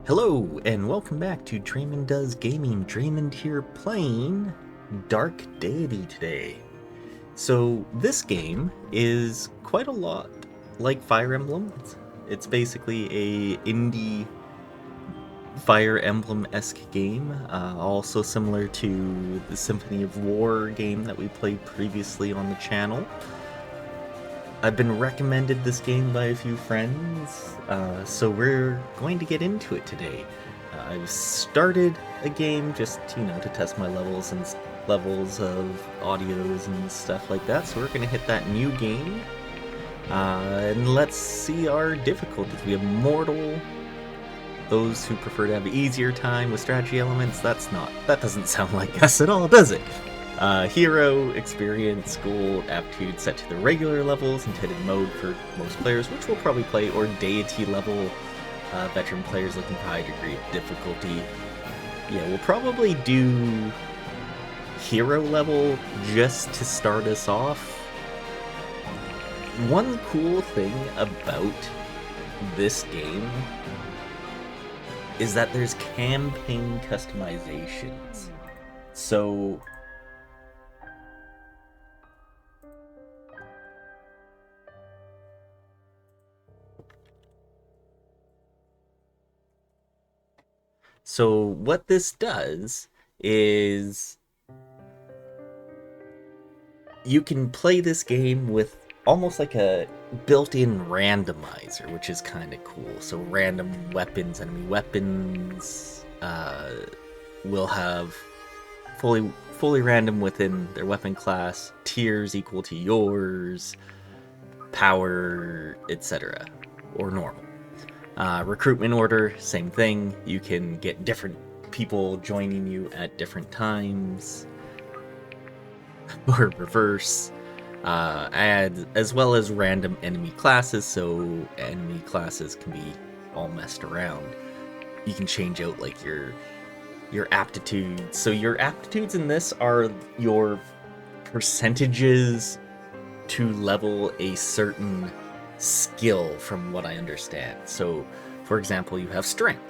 Hello, and welcome back to DraemondDoesGaming. Draemond here playing Dark Deity today. So this game is quite a lot like Fire Emblem. It's basically a indie Fire Emblem-esque game, also similar to the Symphony of War game that we played previously on the channel. I've been recommended this game by a few friends, so we're going to get into it today. I've started a game just, to test my levels and levels of audios and stuff like that, so we're going to hit that new game, and let's see our difficulties. We have Mortal, those who prefer to have an easier time with strategy elements. That doesn't sound like us at all, does it? Hero, Experience, School, Aptitude set to the regular levels, intended mode for most players, which we'll probably play, or Deity level, veteran players looking for high degree of difficulty. Yeah, we'll probably do Hero level just to start us off. One cool thing about this game is that there's campaign customizations. So what this does is you can play this game with almost like a built-in randomizer, which is kind of cool. So random weapons, enemy weapons, will have fully random within their weapon class, tiers equal to yours, power, etc., or normal. Recruitment order, same thing. You can get different people joining you at different times, or reverse. As well as random enemy classes, so enemy classes can be all messed around. You can change out like your aptitudes. So your aptitudes in this are your percentages to level a certain skill, from what I understand. So, for example, you have strength.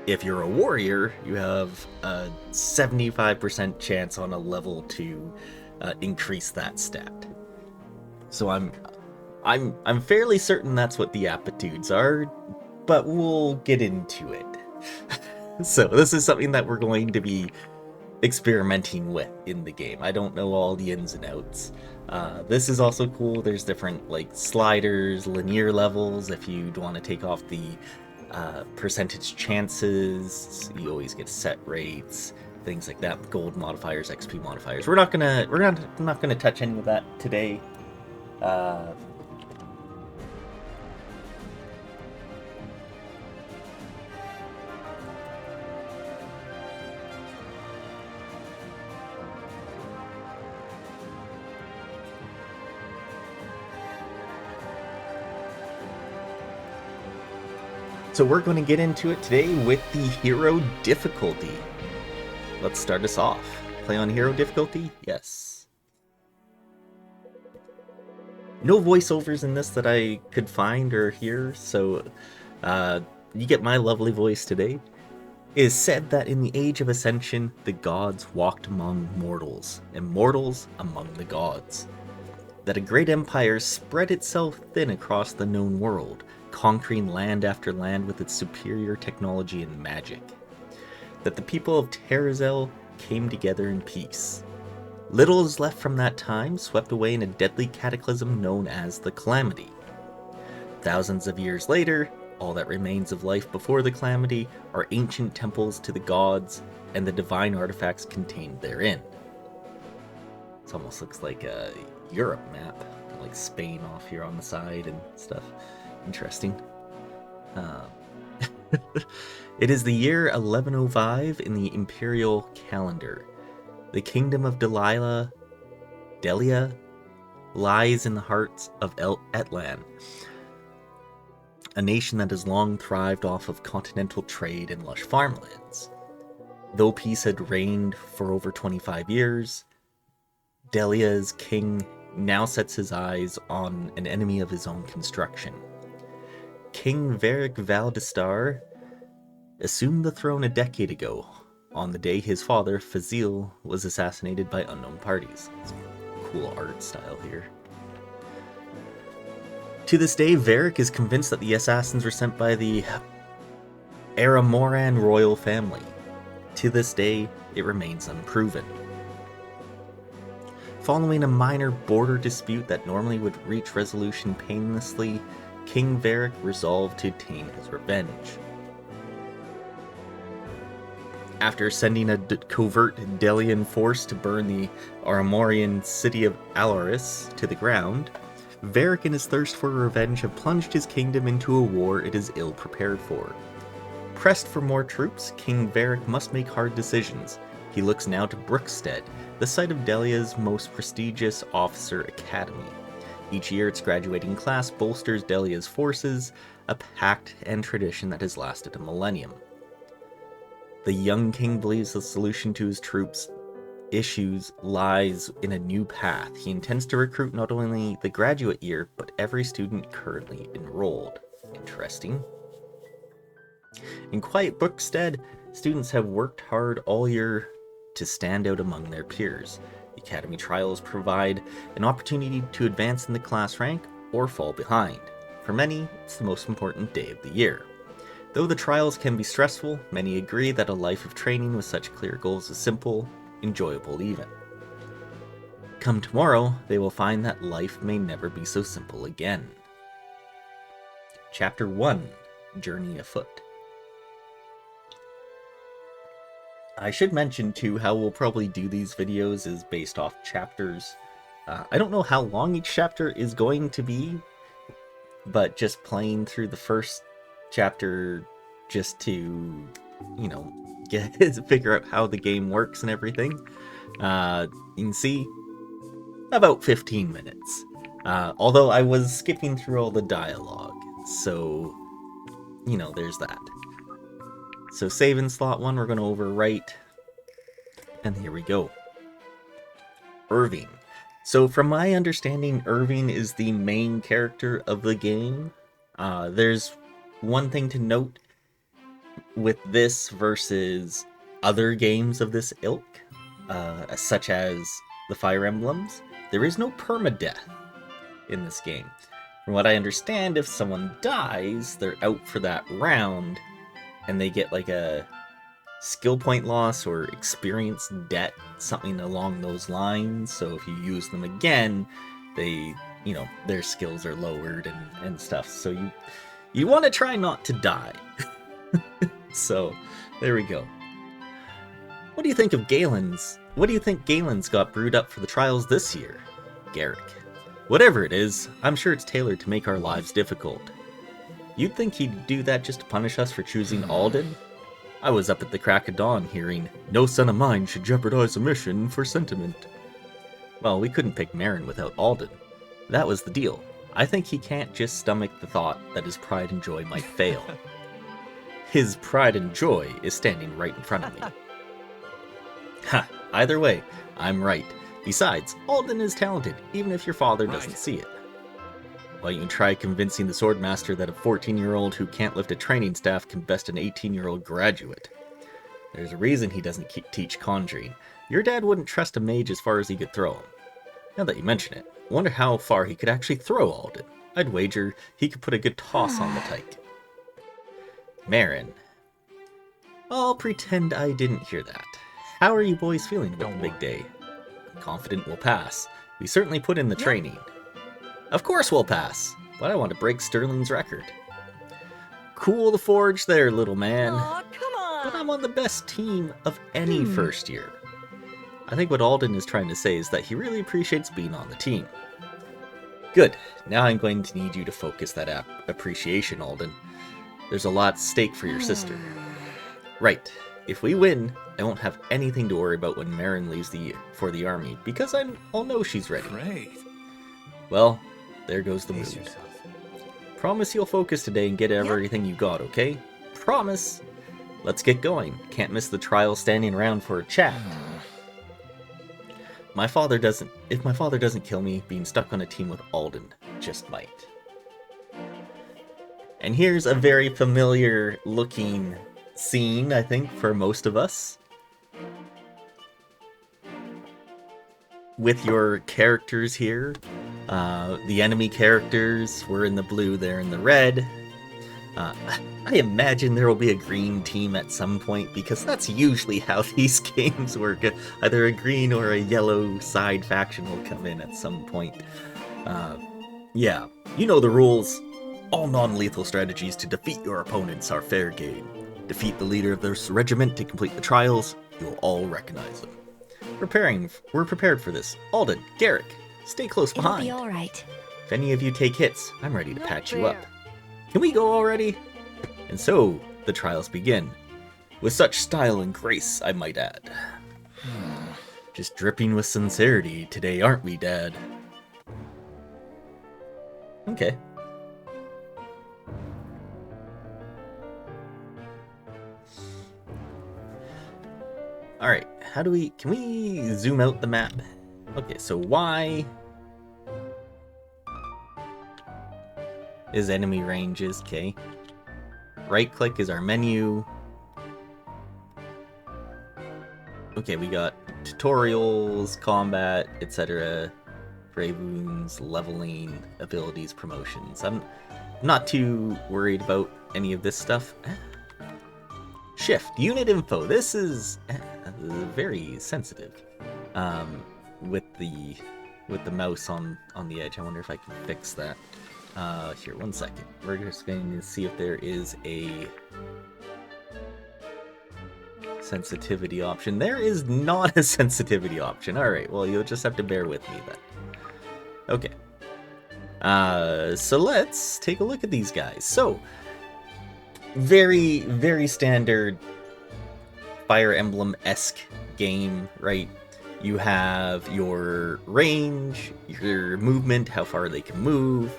If you're a warrior, you have a 75% chance on a level to increase that stat. So I'm fairly certain that's what the aptitudes are, but we'll get into it. So this is something that we're going to be experimenting with in the game. I don't know all the ins and outs. This is also cool. There's different like sliders, linear levels. If you want to take off the percentage chances, you always get set rates, things like that. Gold modifiers, XP modifiers. We're not gonna touch any of that today. So we're going to get into it today with the hero difficulty. Let's start us off. Play on hero difficulty? Yes. No voiceovers in this that I could find or hear, so you get my lovely voice today. It is said that in the Age of Ascension, the gods walked among mortals, and mortals among the gods. That a great empire spread itself thin across the known world, conquering land after land with its superior technology and magic. That the people of Terrazael came together in peace. Little is left from that time, swept away in a deadly cataclysm known as the Calamity. Thousands of years later, all that remains of life before the Calamity are ancient temples to the gods and the divine artifacts contained therein. This almost looks like a Europe map, like Spain off here on the side and stuff. Interesting. It is the year 1105 in the imperial calendar. The kingdom of Delia lies in the heart of Etlan, a nation that has long thrived off of continental trade and lush farmlands. Though peace had reigned for over 25 years, Delia's king now sets his eyes on an enemy of his own construction. King Varric Valdistar assumed the throne a decade ago, on the day his father, Fazil, was assassinated by unknown parties. It's cool art style here. To this day, Varric is convinced that the assassins were sent by the Aramoran royal family. To this day, it remains unproven. Following a minor border dispute that normally would reach resolution painlessly, King Varric resolved to obtain his revenge. After sending a covert Delian force to burn the Aramorian city of Alaris to the ground, Varric in his thirst for revenge have plunged his kingdom into a war it is ill prepared for. Pressed for more troops, King Varric must make hard decisions. He looks now to Brookstead, the site of Delia's most prestigious officer academy. Each year its graduating class bolsters Delia's forces, a pact and tradition that has lasted a millennium. The young king believes the solution to his troops' issues lies in a new path. He intends to recruit not only the graduate year, but every student currently enrolled. Interesting. In quiet Brookstead, students have worked hard all year to stand out among their peers. The academy trials provide an opportunity to advance in the class rank or fall behind. For many, it's the most important day of the year. Though the trials can be stressful, many agree that a life of training with such clear goals is simple, enjoyable even. Come tomorrow, they will find that life may never be so simple again. Chapter 1, Journey Afoot. I should mention too how we'll probably do these videos is based off chapters. I don't know how long each chapter is going to be, but just playing through the first chapter just to, you know, figure out how the game works and everything. You can see about 15 minutes. Although I was skipping through all the dialogue, so, you know, there's that. So save in slot 1, we're going to overwrite, and here we go. Irving. So from my understanding, Irving is the main character of the game. There's one thing to note with this versus other games of this ilk, such as the Fire Emblems. There is no permadeath in this game. From what I understand, if someone dies, they're out for that round, and they get like a skill point loss or experience debt, something along those lines. So if you use them again, they, you know, their skills are lowered and stuff. So you want to try not to die. So there we go. What do you think of Galen's? What do you think Galen's got brewed up for the trials this year? Garrick. Whatever it is, I'm sure it's tailored to make our lives difficult. You'd think he'd do that just to punish us for choosing Alden? I was up at the crack of dawn hearing, "No son of mine should jeopardize a mission for sentiment." Well, we couldn't pick Marin without Alden. That was the deal. I think he can't just stomach the thought that his pride and joy might fail. His pride and joy is standing right in front of me. Ha! Either way, I'm right. Besides, Alden is talented, even if your father doesn't see it. Well, you can try convincing the Swordmaster that a 14-year-old who can't lift a training staff can best an 18-year-old graduate. There's a reason he doesn't teach conjuring. Your dad wouldn't trust a mage as far as he could throw him. Now that you mention it, I wonder how far he could actually throw Alden. I'd wager he could put a good toss on the tyke. Marin. I'll pretend I didn't hear that. How are you boys feeling about the big day? Confident we'll pass. We certainly put in the training. Of course we'll pass, but I want to break Sterling's record. Cool the forge there, little man. Aw, come on. But I'm on the best team of any first year. I think what Alden is trying to say is that he really appreciates being on the team. Good. Now I'm going to need you to focus that appreciation, Alden. There's a lot at stake for your sister. Right. If we win, I won't have anything to worry about when Marin leaves for the army, because I'll know she's ready. Great. Well, there goes the mood. Promise you'll focus today and get everything you got, okay? Promise! Let's get going. Can't miss the trial standing around for a chat. If my father doesn't kill me, being stuck on a team with Alden just might. And here's a very familiar looking scene, I think, for most of us. With your characters here. The enemy characters were in the blue, they're in the red. I imagine there will be a green team at some point, because that's usually how these games work. Either a green or a yellow side faction will come in at some point. Yeah, you know the rules. All non-lethal strategies to defeat your opponents are fair game. Defeat the leader of this regiment to complete the trials. You'll all recognize them. We're prepared for this. Alden, Garrick, stay close behind. It'll be all right. If any of you take hits, I'm ready to patch you up. Can we go already? And so, the trials begin. With such style and grace, I might add. Just dripping with sincerity today, aren't we, Dad? Okay. Alright, can we zoom out the map? Okay, so Y is enemy ranges, okay. Right click is our menu. Okay, we got tutorials, combat, etc. Brave wounds, leveling, abilities, promotions. I'm not too worried about any of this stuff. Shift, unit info. This is very sensitive. With the mouse on the edge. I wonder if I can fix that. Here, 1 second. We're just going to see if there is a sensitivity option. There is not a sensitivity option. Alright, well, you'll just have to bear with me then. Okay. So let's take a look at these guys. So, very, very standard Fire Emblem-esque game, right? You have your range, your movement, how far they can move,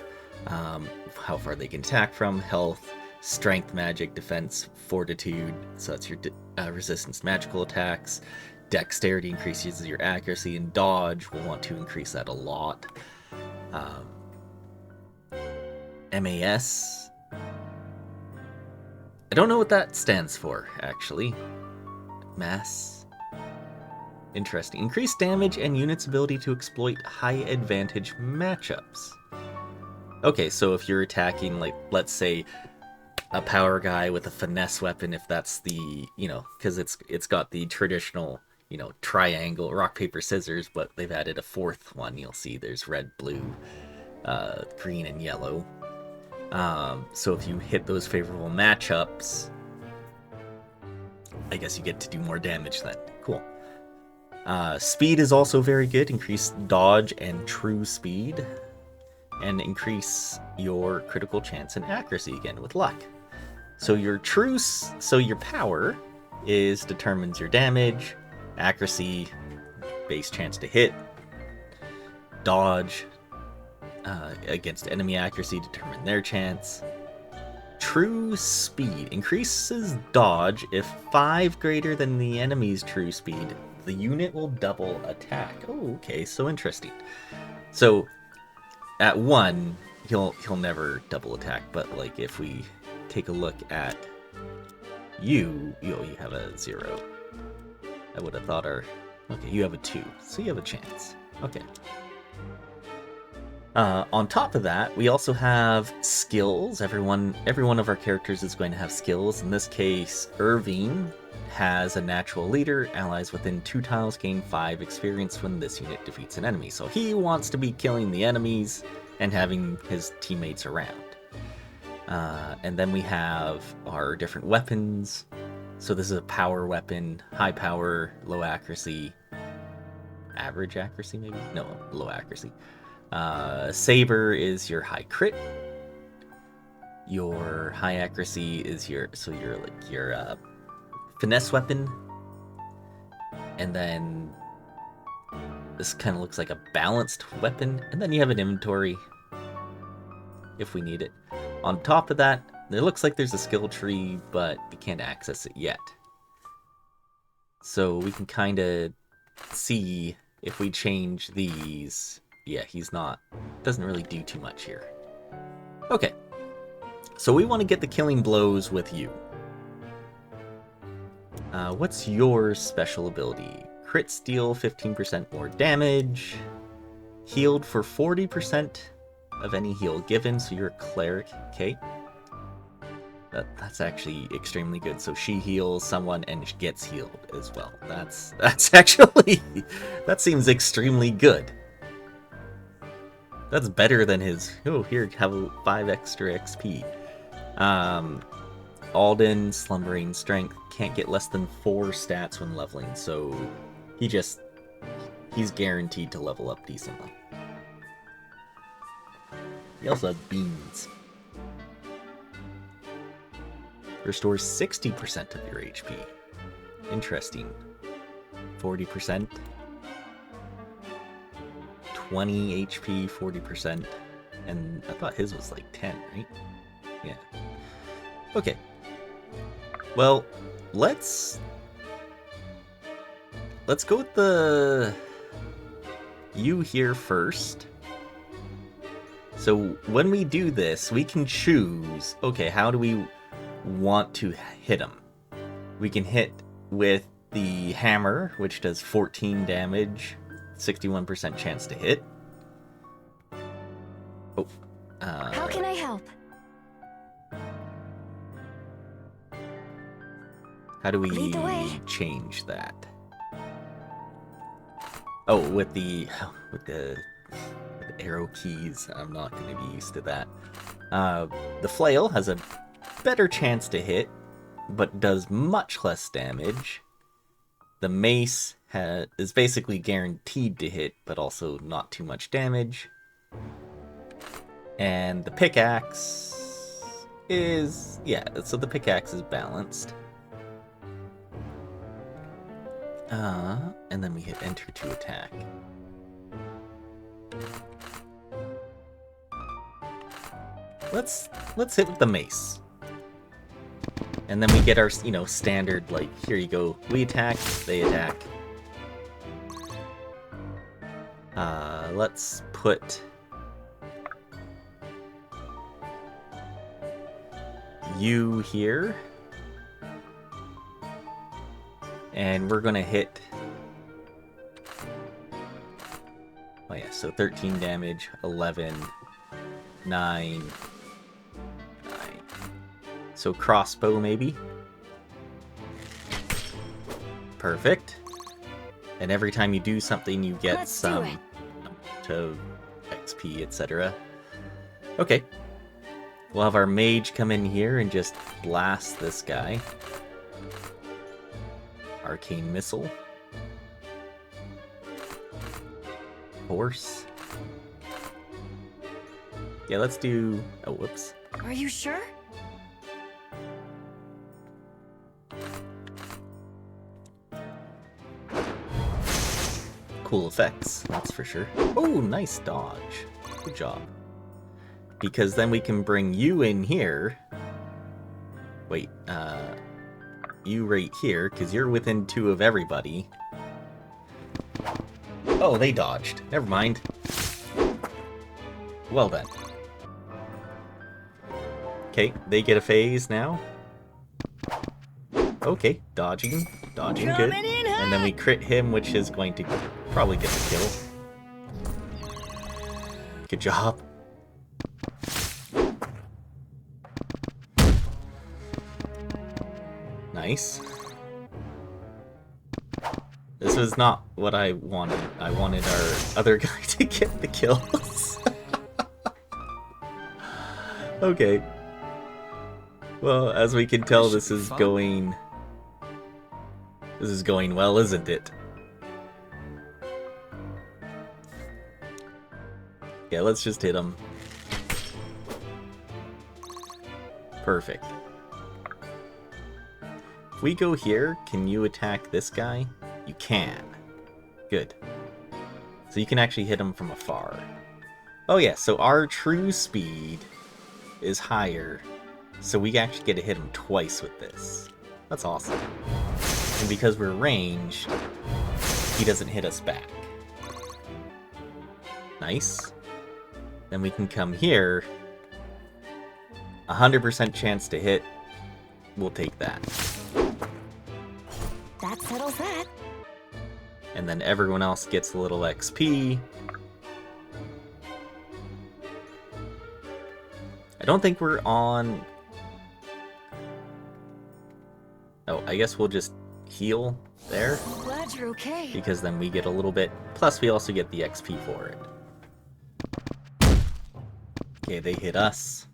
how far they can attack from, health, strength, magic, defense, fortitude, so that's your resistance to magical attacks. Dexterity increases your accuracy, and dodge, we'll want to increase that a lot. MAS, I don't know what that stands for, actually. Mass. Interesting. Increased damage and units' ability to exploit high advantage matchups. Okay, so if you're attacking, like, let's say, a power guy with a finesse weapon, if that's the, because it's got the traditional, triangle, rock, paper, scissors, but they've added a fourth one. You'll see there's red, blue, green, and yellow. So if you hit those favorable matchups, I guess you get to do more damage then. Cool. Speed is also very good. Increase dodge and true speed. And increase your critical chance and accuracy again with luck. So your power determines your damage, accuracy, base chance to hit, dodge, against enemy accuracy, determine their chance. True speed increases dodge if 5 greater than the enemy's true speed. The unit will double attack. Oh, okay, so interesting. So at 1, he'll never double attack, but like if we take a look at you have a 0. I would have thought okay, you have a 2, so you have a chance. Okay. On top of that, we also have skills. Every one of our characters is going to have skills. In this case, Irving has a natural leader. Allies within 2 tiles gain 5 experience when this unit defeats an enemy. So he wants to be killing the enemies and having his teammates around. And then we have our different weapons. So this is a power weapon, high power, low accuracy, average accuracy maybe? No, low accuracy. Saber is your high crit. Your high accuracy is your finesse weapon. And then this kind of looks like a balanced weapon. And then you have an inventory if we need it. On top of that, it looks like there's a skill tree, but we can't access it yet. So we can kind of see if we change these. Yeah, doesn't really do too much here. Okay, so we want to get the killing blows with you. What's your special ability? Crits deal 15% more damage. Healed for 40% of any heal given, so you're a cleric. Okay. That's actually extremely good. So she heals someone and gets healed as well. That's actually... that seems extremely good. That's better than his... Oh, here, have 5 extra XP. Alden, Slumbering Strength, can't get less than 4 stats when leveling, so he's guaranteed to level up decently. He also has beans. Restores 60% of your HP. Interesting. 40%. 20 HP, 40%. And I thought his was like 10, right? Yeah. Okay. Well, let's go with the you here first. So when we do this, we can choose, okay, how do we want to hit him? We can hit with the hammer, which does 14 damage, 61% chance to hit. Oh. How can I help? How do we change that? Oh, with the arrow keys. I'm not going to be used to that. The flail has a better chance to hit, but does much less damage. The mace is basically guaranteed to hit, but also not too much damage. And the pickaxe is... yeah, so the pickaxe is balanced. And then we hit enter to attack. Let's hit with the mace. And then we get our, standard, like, here you go. We attack, they attack. Let's put you here. And we're gonna hit... oh yeah, so 13 damage, 11, 9... so crossbow, maybe? Perfect. And every time you do something, you get some amount of XP, etc. Okay. We'll have our mage come in here and just blast this guy. Arcane Missile. Horse. Yeah, let's do... oh, whoops. Are you sure? Cool effects, that's for sure. Oh, nice dodge. Good job. Because then we can bring you in here. Wait, you right here, because you're within 2 of everybody. Oh, they dodged. Never mind. Well done. Okay, they get a phase now. Okay, dodging good. And then we crit him, which is going to probably get the kill. Good job. Nice. This was not what I wanted. I wanted our other guy to get the kills. Okay. Well, as we can tell, this is going well, isn't it? Yeah, let's just hit him. Perfect. If we go here, can you attack this guy? You can. Good. So you can actually hit him from afar. Oh yeah, so our true speed is higher. So we actually get to hit him twice with this. That's awesome. And because we're ranged, he doesn't hit us back. Nice. Then we can come here. 100% chance to hit. We'll take that. That settles that. And then everyone else gets a little XP. I don't think we're on... Oh, I guess we'll just heal there. Glad you're okay. Because then we get a little bit... Plus we also get the XP for it. Okay, they hit us.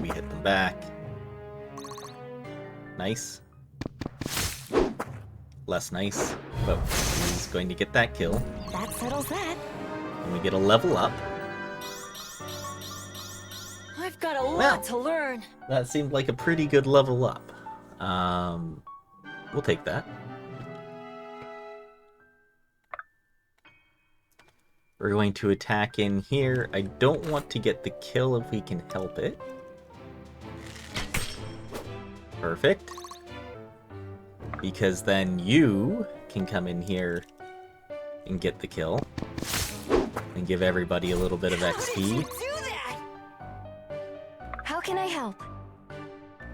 We hit them back. Nice. Less nice, but he's going to get that kill. That settles that. And we get a level up. I've got a lot to learn. That seemed like a pretty good level up. We'll take that. We're going to attack in here. I don't want to get the kill if we can help it. Perfect. Because then you can come in here and get the kill. And give everybody a little bit of XP. How did you do that? How can I help?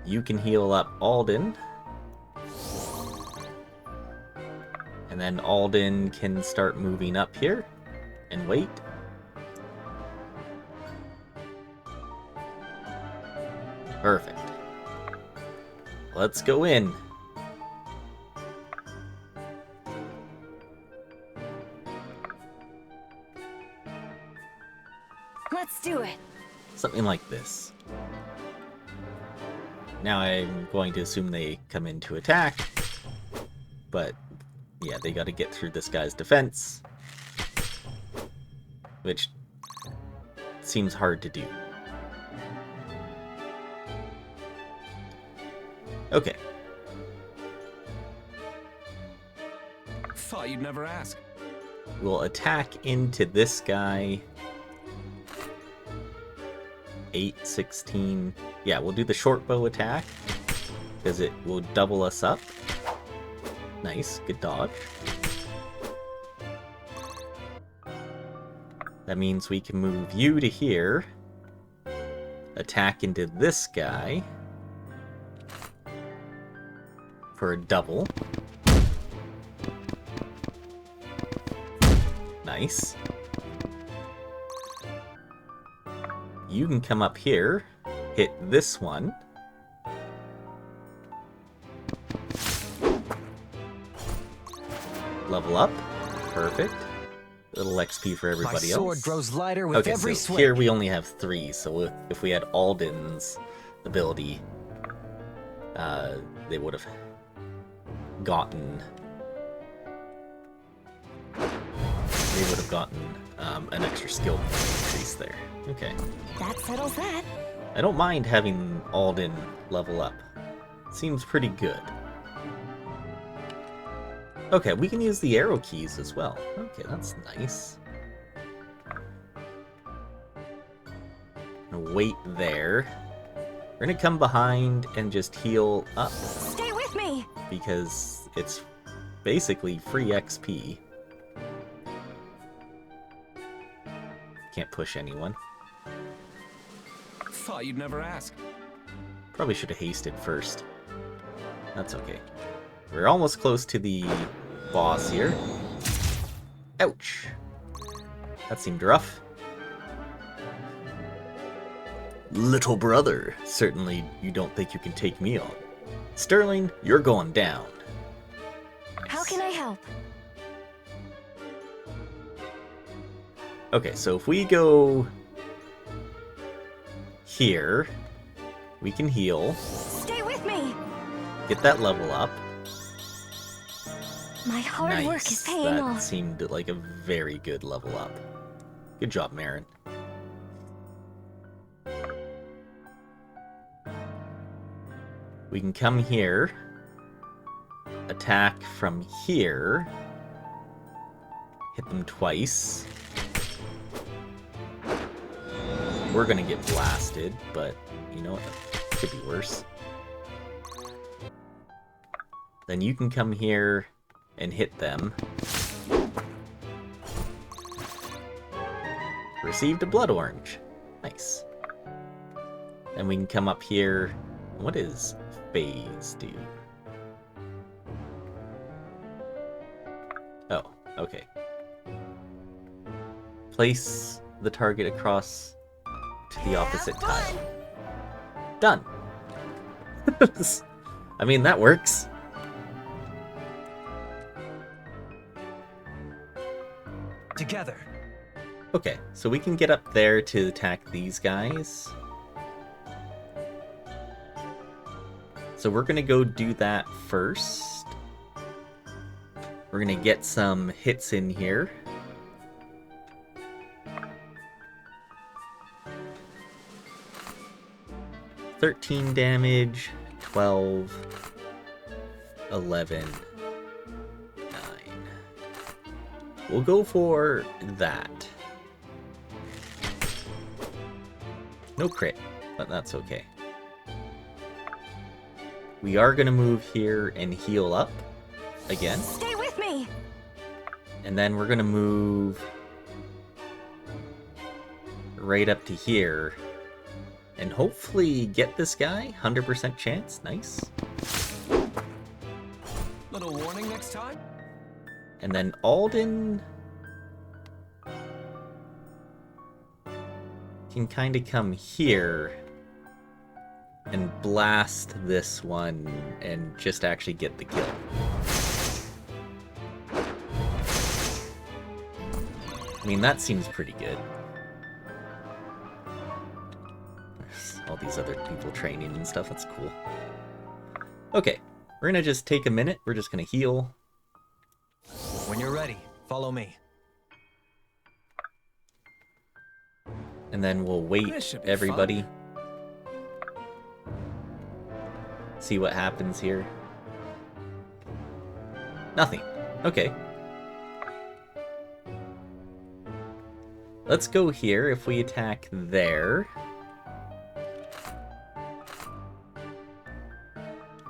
You can heal up Alden. And then Alden can start moving up here. And wait. Perfect. Let's go in. Let's do it. Something like this. Now I'm going to assume they come in to attack. But, yeah, they gotta get through this guy's defense. Which seems hard to do. Okay. Thought you'd never ask. We'll attack into this guy. 8, 16. Yeah, we'll do the short bow attack. Because it will double us up. Nice, good dodge. That means we can move you to here. Attack into this guy. For a double. Nice. You can come up here, hit this one. Level up. Perfect. Little XP for everybody else. My sword grows lighter with every so swing. Here we only have 3, so if we had Alden's ability, they would have gotten... They would have gotten an extra skill increase there. Okay. That settles that. I don't mind having Alden level up. Seems pretty good. Okay, we can use the arrow keys as well. Okay, that's nice. Gonna wait there. We're gonna come behind and just heal up. Stay with me. Because it's basically free XP. Can't push anyone. Thought you'd never ask. Probably should have hasted first. That's okay. We're almost close to the boss here. Ouch! That seemed rough. Little brother, certainly you don't think you can take me on. Sterling, you're going down. How can I help? Okay, so if we go here, we can heal, Stay with me. get that level up. My hard work is paying That off. seemed like a very good level up. Good job, Marin. We can come here, attack from here, hit them twice. We're gonna get blasted, but you know what? Could be worse. Then you can come here and hit them. Received a blood orange. Nice. Then we can come up here. What does phase do? Okay. Place the target across to the opposite tile. Done. I mean, that works. Together. Okay, so we can get up there to attack these guys. So we're gonna go do that first. We're gonna get some hits in here. $13 damage, 12, 11, 9. We'll go for that. No crit, but that's okay. We are going to move here and heal up again. Stay with me. And then we're going to move right up to here. And hopefully get this guy. 100% chance. Nice. Little warning next time? And then Alden can kind of come here and blast this one and just actually get the kill. I mean, that seems pretty good. There's all these other people training and stuff. That's cool. Okay, we're gonna just take a minute. We're just gonna heal. When you're ready, follow me. And then we'll wait, everybody. See what happens here. Nothing. Okay. Let's go here. If we attack there.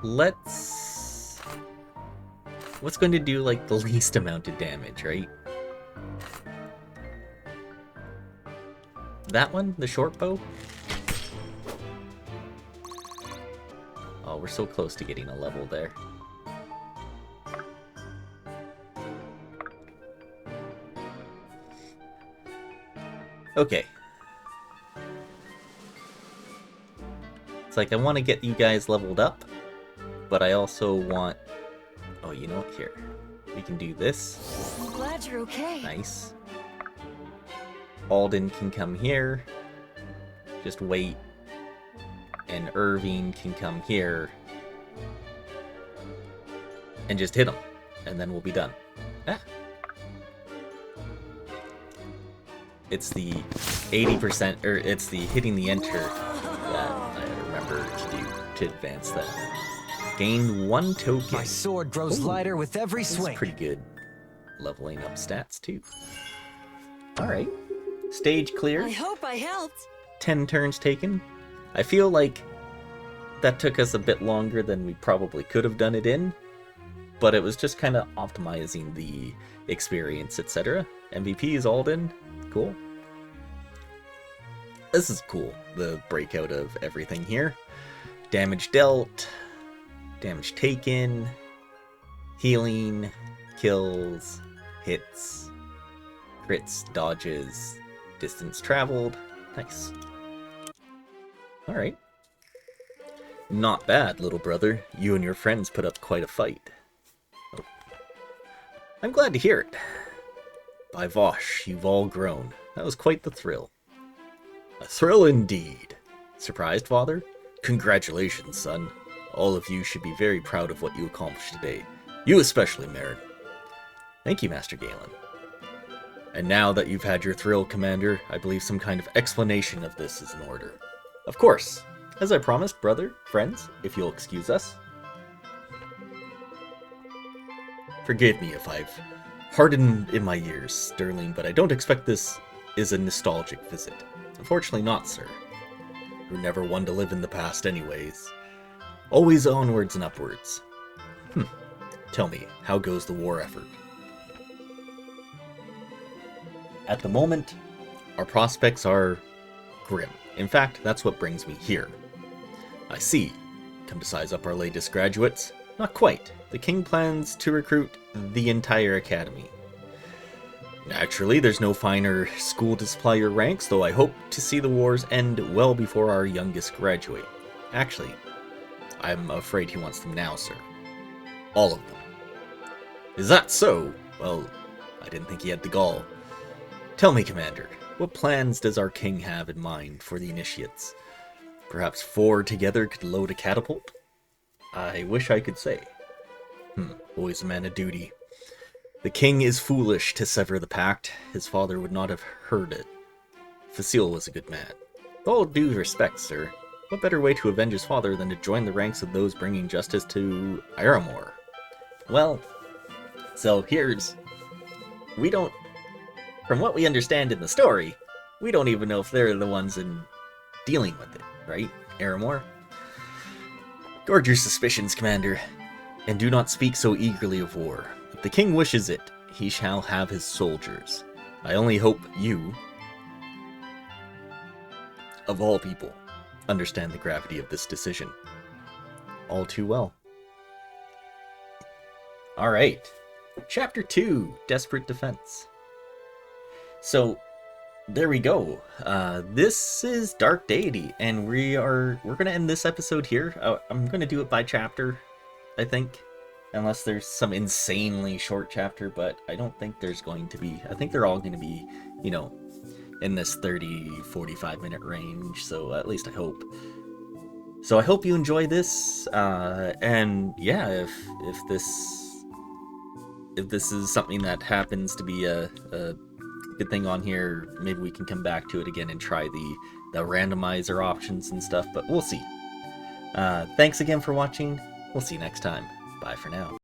Let's... What's going to do, like, the least amount of damage, right? That one? The short bow? Oh, we're so close to getting a level there. Okay. It's like I want to get you guys leveled up, but I also want... Oh, you know what? Here. We can do this. I'm glad you're okay. Nice. Alden can come here. Just wait. And Irving can come here and just hit him, and then we'll be done. Ah. It's the 80%, or it's the hitting the enter that I remember to do to advance that. Gain 1 token. My sword grows lighter with every swing. That's pretty good. Leveling up stats too. All right, stage clear. I hope I helped. 10 turns taken. I feel like that took us a bit longer than we probably could have done it in, but it was just kind of optimizing the experience, etc. MVP is Alden. Cool. This is cool, the breakout of everything here. Damage dealt, damage taken, healing, kills, hits, crits, dodges, distance traveled. Nice. Alright. Not bad, little brother. You and your friends put up quite a fight. Oh. I'm glad to hear it. By Vosh, you've all grown. That was quite the thrill. A thrill indeed. Surprised, father? Congratulations, son. All of you should be very proud of what you accomplished today. You especially, Marin. Thank you, Master Galen. And now that you've had your thrill, Commander, I believe some kind of explanation of this is in order. Of course. As I promised, brother, friends, if you'll excuse us. Forgive me if I've hardened in my years, Sterling, but I don't expect this is a nostalgic visit. Unfortunately not, sir. You're never one to live in the past anyways. Always onwards and upwards. Tell me, how goes the war effort? At the moment, our prospects are grim. In fact, that's what brings me here. I see. Come to size up our latest graduates? Not quite. The king plans to recruit the entire academy. Naturally, there's no finer school to supply your ranks, though I hope to see the wars end well before our youngest graduate. Actually, I'm afraid he wants them now, sir. All of them. Is that so? Well, I didn't think he had the gall. Tell me, Commander, what plans does our king have in mind for the initiates? Perhaps 4 together could load a catapult? I wish I could say. Always a man of duty. The king is foolish to sever the pact. His father would not have heard it. Facile was a good man. With all due respect, sir, what better way to avenge his father than to join the ranks of those bringing justice to Aramor? Well, so we don't, from what we understand in the story, we don't even know if they're the ones dealing with it, right, Aramor? Guard your suspicions, Commander, and do not speak so eagerly of war. If the king wishes it, he shall have his soldiers. I only hope you, of all people, understand the gravity of this decision. All too well. Alright, Chapter 2, Desperate Defense. So, there we go. This is Dark Deity, and we're gonna end this episode here. I'm gonna do it by chapter, I think, unless there's some insanely short chapter, but I don't think there's going to be. I think they're all gonna be, you know, in this 30-45 minute range, so at least I hope. So I hope you enjoy this, and yeah, if this is something that happens to be a good thing on here, maybe we can come back to it again and try the randomizer options and stuff, but we'll see. Thanks again for watching. We'll see you next time. Bye for now.